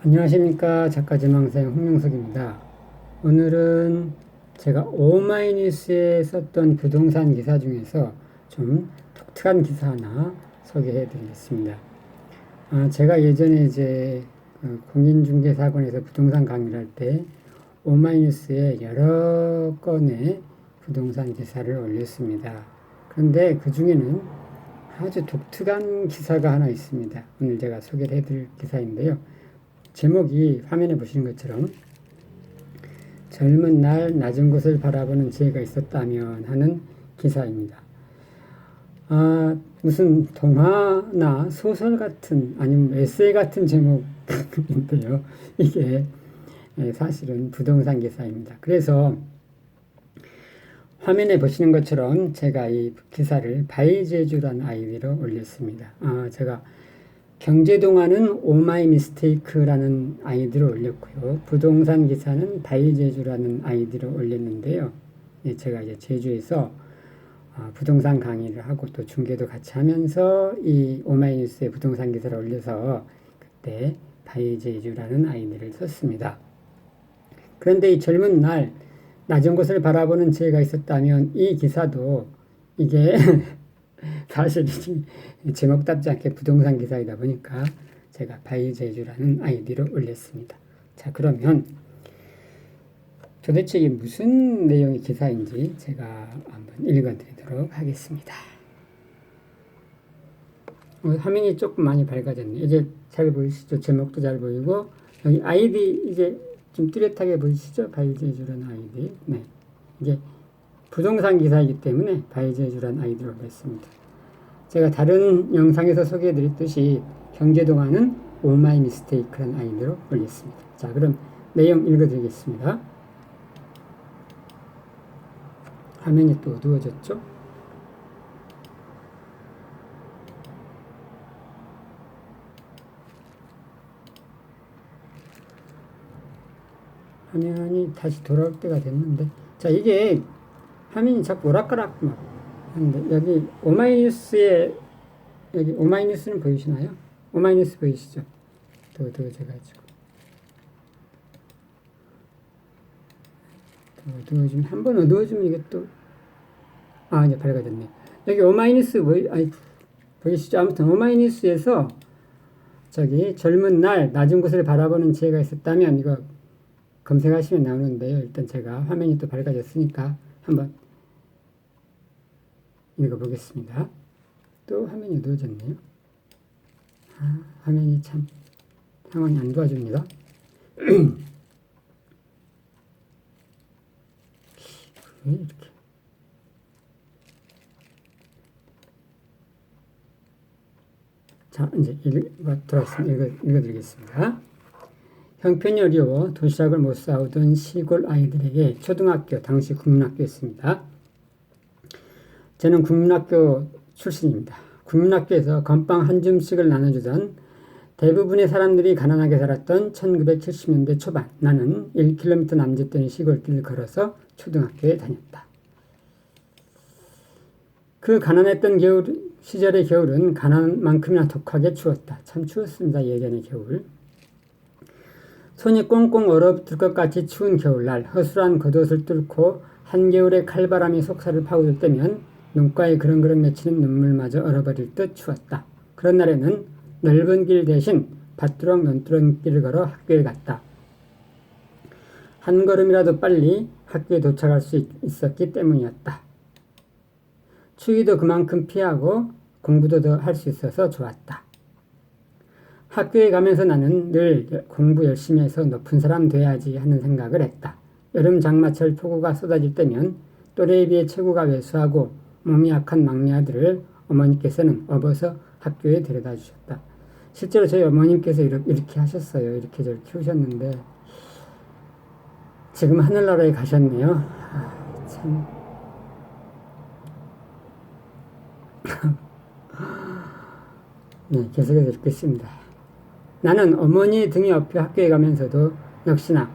안녕하십니까. 작가지망생 홍명석입니다. 오늘은 제가 오마이뉴스에 썼던 부동산 기사 중에서 좀 독특한 기사 하나 소개해 드리겠습니다. 제가 예전에 공인중개사건에서 부동산 강의를 할 때 오마이뉴스에 여러 건의 부동산 기사를 올렸습니다. 그런데 그 중에는 아주 독특한 기사가 하나 있습니다. 오늘 제가 소개를 해드릴 기사인데요. 제목이 화면에 보시는 것처럼 젊은 날 낮은 곳을 바라보는 지혜가 있었다면 하는 기사입니다. 무슨 동화나 소설 같은 아니면 에세이 같은 제목인데요. 이게 사실은 부동산 기사입니다. 그래서 화면에 보시는 것처럼 제가 이 기사를 바이제주라는 아이디로 올렸습니다. 제가 경제동화는 오마이 미스테이크라는 아이디로 올렸고요. 부동산 기사는 바이제주라는 아이디로 올렸는데요. 제가 이제 제주에서 부동산 강의를 하고 또 중계도 같이 하면서 이 오마이뉴스에 부동산 기사를 올려서 그때 바이제주라는 아이디를 썼습니다. 그런데 이 젊은 날 낮은 곳을 바라보는 지혜가 있었다면 이 기사도 이게 사실 제목답지 않게 부동산 기사이다 보니까 제가 바이제주라는 아이디로 올렸습니다. 자, 그러면 도대체 이게 무슨 내용의 기사인지 제가 한번 읽어드리도록 하겠습니다. 화면이 조금 많이 밝아졌네요. 이제 잘 보이시죠? 제목도 잘 보이고 여기 아이디 이제 좀 뚜렷하게 보이시죠? 바이제주라는 아이디. 네, 이게 부동산 기사이기 때문에 바이제주라는 아이디로 올렸습니다. 제가 다른 영상에서 소개해드렸듯이 경제동화는 오마이 미스테이크라는 아이디로 올렸습니다. 자, 그럼 내용 읽어드리겠습니다. 화면이 또 어두워졌죠? 화면이 다시 돌아올 때가 됐는데, 자, 이게 화면이 자꾸 오락가락 막 하는데, 여기 오마이뉴스에, 여기 오마이뉴스는 보이시나요? 오마이뉴스 보이시죠? 더 어두워져가지고. 더 어두워지면, 한번 어두워지면 이게 또, 이제 밝아졌네. 여기 오마이뉴스 보이시죠? 아무튼 오마이뉴스에서 저기 젊은 날 낮은 곳을 바라보는 지혜가 있었다면 이거 검색하시면 나오는데요. 일단 제가 화면이 또 밝아졌으니까 한번 읽어보겠습니다. 또 화면이 어두워졌네요. 화면이 참 상황이 안 도와줍니다. 왜 이렇게? 자, 이제 들어왔습니다. 읽어드리겠습니다. 형편이 어려워 도시락을 못 싸오던 시골 아이들에게 초등학교, 당시 국민학교였습니다. 저는 국민학교 출신입니다. 국민학교에서 건빵 한 줌씩을 나눠주던 대부분의 사람들이 가난하게 살았던 1970년대 초반, 나는 1km 남짓 되는 시골길을 걸어서 초등학교에 다녔다. 그 가난했던 시절의 겨울은 가난만큼이나 독하게 추웠다. 참 추웠습니다. 예전의 겨울. 손이 꽁꽁 얼어붙을 것 같이 추운 겨울날, 허술한 겉옷을 뚫고 한겨울의 칼바람이 속살을 파고들 때면 눈가에 그렁그렁 맺히는 눈물마저 얼어버릴 듯 추웠다. 그런 날에는 넓은 길 대신 밭두렁 논두렁 길을 걸어 학교에 갔다. 한 걸음이라도 빨리 학교에 도착할 수 있었기 때문이었다. 추위도 그만큼 피하고 공부도 더 할 수 있어서 좋았다. 학교에 가면서 나는 늘 공부 열심히 해서 높은 사람 돼야지 하는 생각을 했다. 여름 장마철 폭우가 쏟아질 때면 또래에 비해 체구가 왜소하고 몸이 약한 막내 아들을 어머니께서는 업어서 학교에 데려다 주셨다. 실제로 저희 어머님께서 이렇게 하셨어요. 이렇게 저를 키우셨는데 지금 하늘나라에 가셨네요. 참. 네, 계속해서 읽겠습니다. 나는 어머니의 등에 업혀 학교에 가면서도 역시나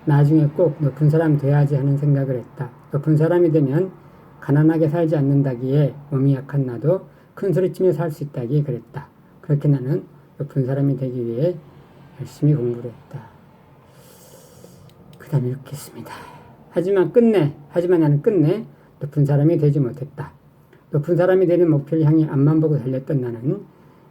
나중에 꼭 높은 사람 돼야지 하는 생각을 했다. 높은 사람이 되면 가난하게 살지 않는다기에 몸이 약한 나도 큰 소리치며 살 수 있다기에 그랬다. 그렇게 나는 높은 사람이 되기 위해 열심히 공부를 했다. 그 다음에 읽겠습니다. 하지만 나는 끝내 높은 사람이 되지 못했다. 높은 사람이 되는 목표를 향해 앞만 보고 달렸던 나는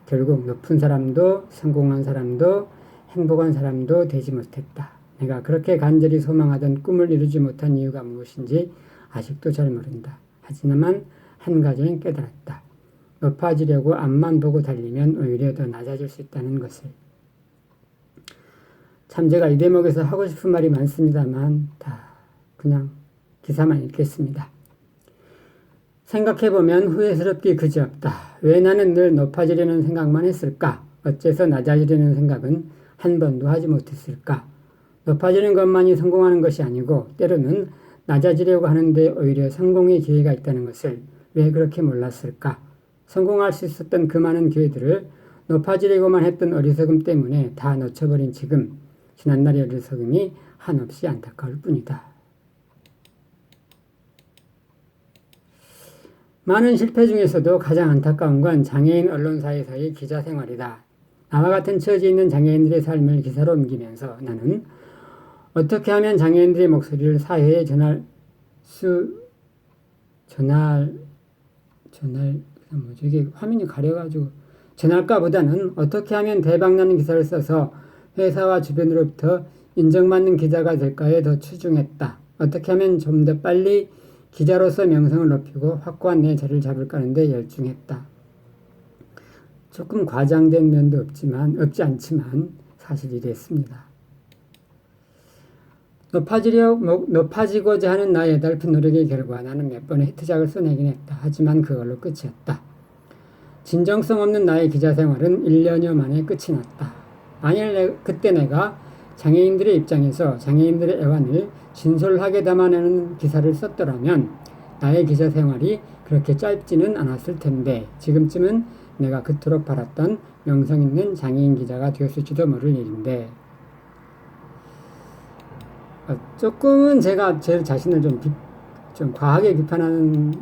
결국 높은 사람도 성공한 사람도 행복한 사람도 되지 못했다. 내가 그렇게 간절히 소망하던 꿈을 이루지 못한 이유가 무엇인지 아직도 잘 모른다. 하지만 한 가지는 깨달았다. 높아지려고 앞만 보고 달리면 오히려 더 낮아질 수 있다는 것을. 참 제가 이 대목에서 하고 싶은 말이 많습니다만 다 그냥 기사만 읽겠습니다. 생각해보면 후회스럽기 그지없다. 왜 나는 늘 높아지려는 생각만 했을까? 어째서 낮아지려는 생각은 한 번도 하지 못했을까? 높아지는 것만이 성공하는 것이 아니고 때로는 낮아지려고 하는데 오히려 성공의 기회가 있다는 것을 왜 그렇게 몰랐을까? 성공할 수 있었던 그 많은 기회들을 높아지려고만 했던 어리석음 때문에 다 놓쳐버린 지금 지난날의 어리석음이 한없이 안타까울 뿐이다. 많은 실패 중에서도 가장 안타까운 건 장애인 언론사에서의 기자 생활이다. 나와 같은 처지에 있는 장애인들의 삶을 기사로 옮기면서 나는 어떻게 하면 장애인들의 목소리를 사회에 이게 화면이 가려가지고 전할까 보다는 어떻게 하면 대박나는 기사를 써서 회사와 주변으로부터 인정받는 기자가 될까에 더 치중했다. 어떻게 하면 좀 더 빨리 기자로서 명성을 높이고 확고한 내 자리를 잡을까 하는데 열중했다. 조금 과장된 면도 없지 않지만 사실 이랬습니다. 높아지고자 하는 나의 애달픈 노력의 결과 나는 몇 번의 히트작을 써내긴 했다. 하지만 그걸로 끝이었다. 진정성 없는 나의 기자 생활은 1년여 만에 끝이 났다. 만일 그때 내가 장애인들의 입장에서 장애인들의 애환을 진솔하게 담아내는 기사를 썼더라면 나의 기자 생활이 그렇게 짧지는 않았을 텐데 지금쯤은 내가 그토록 바랐던 명성 있는 장애인 기자가 되었을지도 모를 일인데 조금은 제가 제 자신을 좀 과하게 비판하는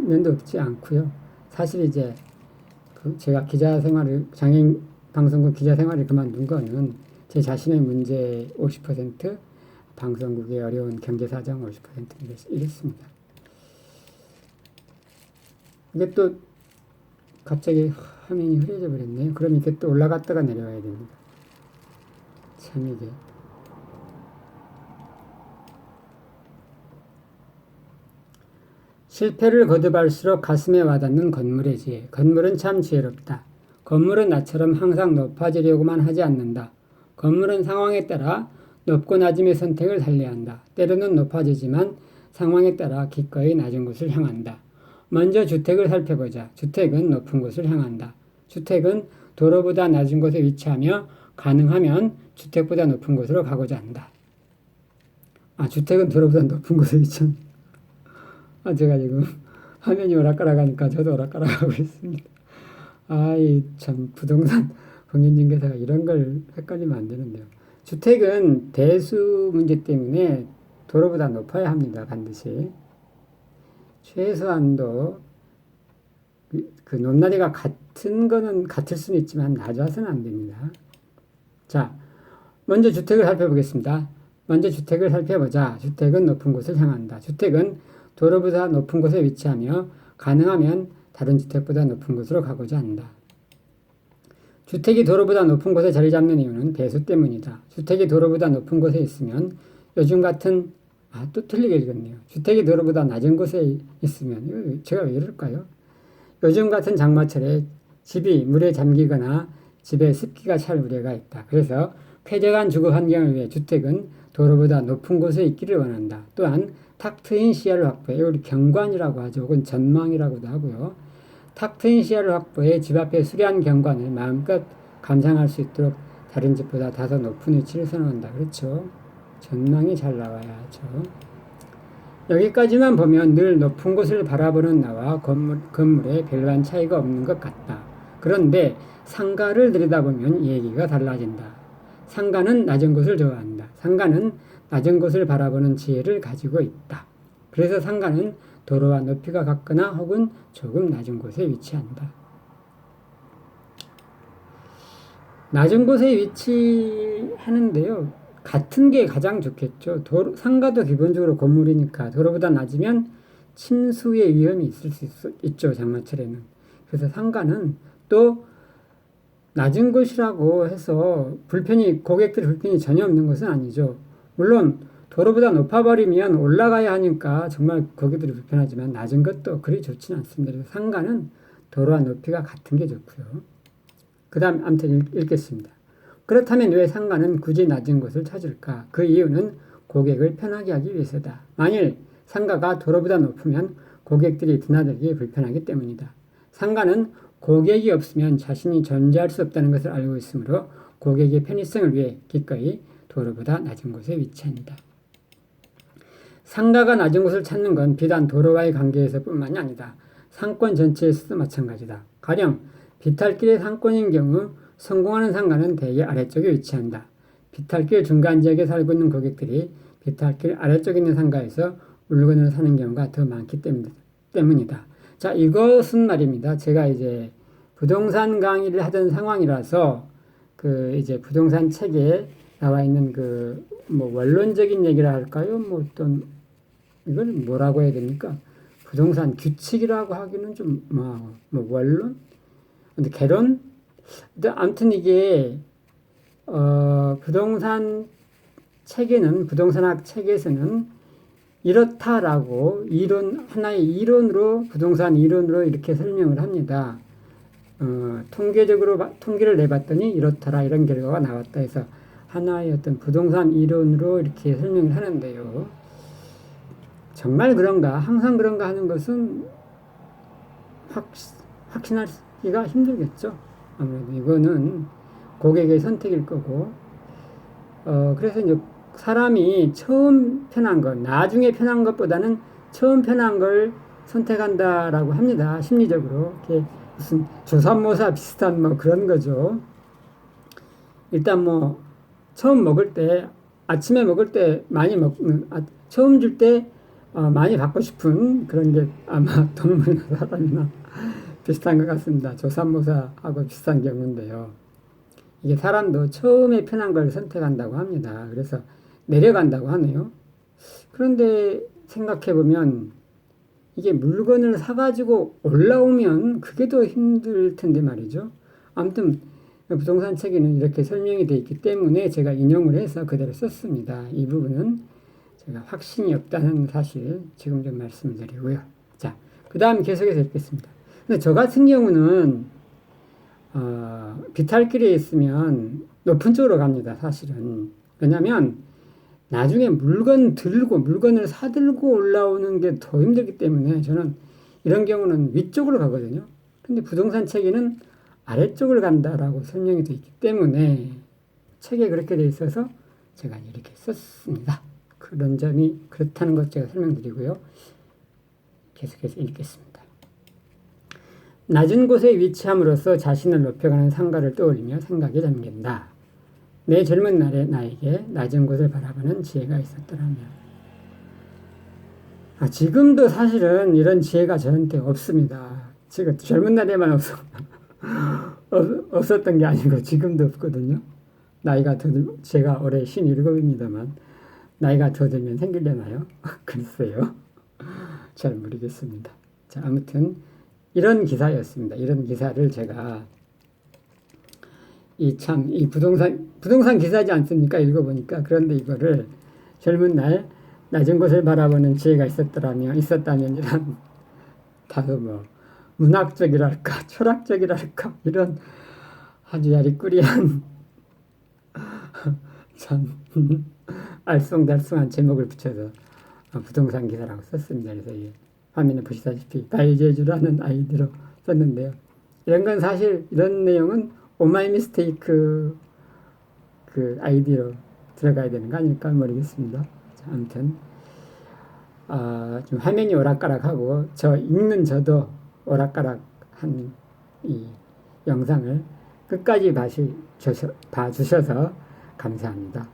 면도 없지 않고요. 사실 이제 제가 기자 생활을 장애인 방송국 기자 생활을 그만둔 거는 제 자신의 문제 50%, 방송국의 어려운 경제 사정 50% 이랬습니다. 이게 또 갑자기 화면이 흐려져 버렸네요. 그럼 이렇게 또 올라갔다가 내려와야 됩니다. 참 이게. 실패를 거듭할수록 가슴에 와닿는 건물의 지혜. 건물은 참 지혜롭다. 건물은 나처럼 항상 높아지려고만 하지 않는다. 건물은 상황에 따라 높고 낮음의 선택을 달려야 한다. 때로는 높아지지만 상황에 따라 기꺼이 낮은 곳을 향한다. 먼저 주택을 살펴보자. 주택은 높은 곳을 향한다. 주택은 도로보다 낮은 곳에 위치하며 가능하면 주택보다 높은 곳으로 가고자 한다. 주택은 도로보다 높은 곳에 위치한다. 제가 지금 화면이 오락가락하니까 저도 오락가락하고 있습니다. 참 부동산 공인중개사가 이런 걸 헷갈리면 안 되는데요. 주택은 대수 문제 때문에 도로보다 높아야 합니다. 반드시. 최소한도 그 높낮이가 같은 거는 같을 수는 있지만 낮아서는 안 됩니다. 자, 먼저 주택을 살펴보겠습니다. 먼저 주택을 살펴보자. 주택은 높은 곳을 향한다. 주택은 도로보다 높은 곳에 위치하며 가능하면 다른 주택보다 높은 곳으로 가고자 한다. 주택이 도로보다 높은 곳에 자리 잡는 이유는 배수 때문이다. 주택이 도로보다 높은 곳에 있으면 요즘 같은 또 틀리게 읽었네요. 주택이 도로보다 낮은 곳에 있으면 제가 왜 이럴까요? 요즘 같은 장마철에 집이 물에 잠기거나 집에 습기가 찰 우려가 있다. 그래서 쾌적한 주거 환경을 위해 주택은 도로보다 높은 곳에 있기를 원한다. 또한 탁 트인 시야를 확보해, 이걸 경관이라고 하죠. 혹은 전망이라고도 하고요. 탁 트인 시야를 확보해 집 앞의 수려한 경관을 마음껏 감상할 수 있도록 다른 집보다 다소 높은 위치를 선호한다. 그렇죠. 전망이 잘 나와야 하죠. 여기까지만 보면 늘 높은 곳을 바라보는 나와 건물에 별반 차이가 없는 것 같다. 그런데 상가를 들여다보면 얘기가 달라진다. 상가는 낮은 곳을 좋아한다. 상가는 낮은 곳을 바라보는 지혜를 가지고 있다. 그래서 상가는 도로와 높이가 같거나 혹은 조금 낮은 곳에 위치한다. 낮은 곳에 위치하는데요. 같은 게 가장 좋겠죠. 상가도 기본적으로 건물이니까 도로보다 낮으면 침수의 위험이 있을 수 있죠. 장마철에는. 그래서 상가는 또 낮은 곳이라고 해서 고객들 불편이 전혀 없는 것은 아니죠. 물론 도로보다 높아버리면 올라가야 하니까 정말 고객들이 불편하지만 낮은 것도 그리 좋지는 않습니다. 그래서 상가는 도로와 높이가 같은 게 좋고요. 그 다음 아무튼 읽겠습니다. 그렇다면 왜 상가는 굳이 낮은 곳을 찾을까? 그 이유는 고객을 편하게 하기 위해서다. 만일 상가가 도로보다 높으면 고객들이 드나들기 불편하기 때문이다. 상가는 고객이 없으면 자신이 존재할 수 없다는 것을 알고 있으므로 고객의 편의성을 위해 기꺼이 도로보다 낮은 곳에 위치합니다. 상가가 낮은 곳을 찾는 건 비단 도로와의 관계에서뿐만이 아니다. 상권 전체에서도 마찬가지다. 가령 비탈길의 상권인 경우 성공하는 상가는 대개 아래쪽에 위치한다. 비탈길 중간 지역에 살고 있는 고객들이 비탈길 아래쪽에 있는 상가에서 물건을 사는 경우가 더 많기 때문이다. 자, 이것은 말입니다. 제가 이제 부동산 강의를 하던 상황이라서 이제 부동산 책에 나와 있는 원론적인 얘기라 할까요? 이걸 뭐라고 해야 됩니까? 부동산 규칙이라고 하기는 좀 원론? 근데 개론? 근데 아무튼 이게 부동산 책에는 부동산학 책에서는 이렇다라고 하나의 이론으로 부동산 이론으로 이렇게 설명을 합니다. 통계를 내봤더니 이렇더라 이런 결과가 나왔다 해서 하나의 어떤 부동산 이론으로 이렇게 설명을 하는데요. 정말 그런가? 항상 그런가 하는 것은 확신하기가 힘들겠죠. 아무래도 이거는 고객의 선택일 거고, 그래서 이제 사람이 처음 편한 것, 나중에 편한 것보다는 처음 편한 걸 선택한다라고 합니다. 심리적으로. 이렇게 무슨 조삼모사 비슷한 그런 거죠. 일단 처음 먹을 때, 아침에 먹을 때 많이 처음 줄 때 많이 받고 싶은 그런 게 아마 동물이나 사람이나 비슷한 것 같습니다. 조삼모사하고 비슷한 경우인데요. 이게 사람도 처음에 편한 걸 선택한다고 합니다. 그래서 내려간다고 하네요. 그런데 생각해보면 이게 물건을 사가지고 올라오면 그게 더 힘들 텐데 말이죠. 아무튼 부동산 책에는 이렇게 설명이 되어 있기 때문에 제가 인용을 해서 그대로 썼습니다. 이 부분은 제가 확신이 없다는 사실 지금 좀 말씀을 드리고요. 자, 그 다음 계속해서 읽겠습니다. 근데 저 같은 경우는 비탈길에 있으면 높은 쪽으로 갑니다. 사실은. 왜냐하면 나중에 물건을 사들고 올라오는 게 더 힘들기 때문에 저는 이런 경우는 위쪽으로 가거든요. 근데 부동산 책에는 아래쪽을 간다라고 설명이 되어 있기 때문에 책에 그렇게 되어 있어서 제가 이렇게 썼습니다. 그런 점이 그렇다는 것 제가 설명드리고요. 계속해서 읽겠습니다. 낮은 곳에 위치함으로써 자신을 높여가는 상가를 떠올리며 생각에 잠긴다. 내 젊은 날에 나에게 낮은 곳을 바라보는 지혜가 있었더라면. 지금도 사실은 이런 지혜가 저한테 없습니다. 지금 젊은 날에만 없었던 게 아니고 지금도 없거든요. 제가 올해 57입니다만 나이가 더 들면 생기려나요? 글쎄요. 잘 모르겠습니다. 자, 아무튼 이런 기사였습니다. 이런 기사를 제가 이 부동산 기사지 않습니까? 읽어보니까. 그런데 이거를 젊은 날 낮은 곳을 바라보는 지혜가 있었다면 이런 다소 문학적이랄까 철학적이랄까 이런 아주 야리꾸리한 참 알쏭달쏭한 제목을 붙여서 부동산 기사라고 썼습니다. 그래서 화면에 보시다시피 발제주라는 아이디로 썼는데요. 이런 건 사실 이런 내용은 오마이 미스테이크 아이디로 들어가야 되는 거 아닐까 모르겠습니다. 자, 아무튼 좀 화면이 오락가락하고 읽는 저도 오락가락한 이 영상을 끝까지 봐주셔서 감사합니다.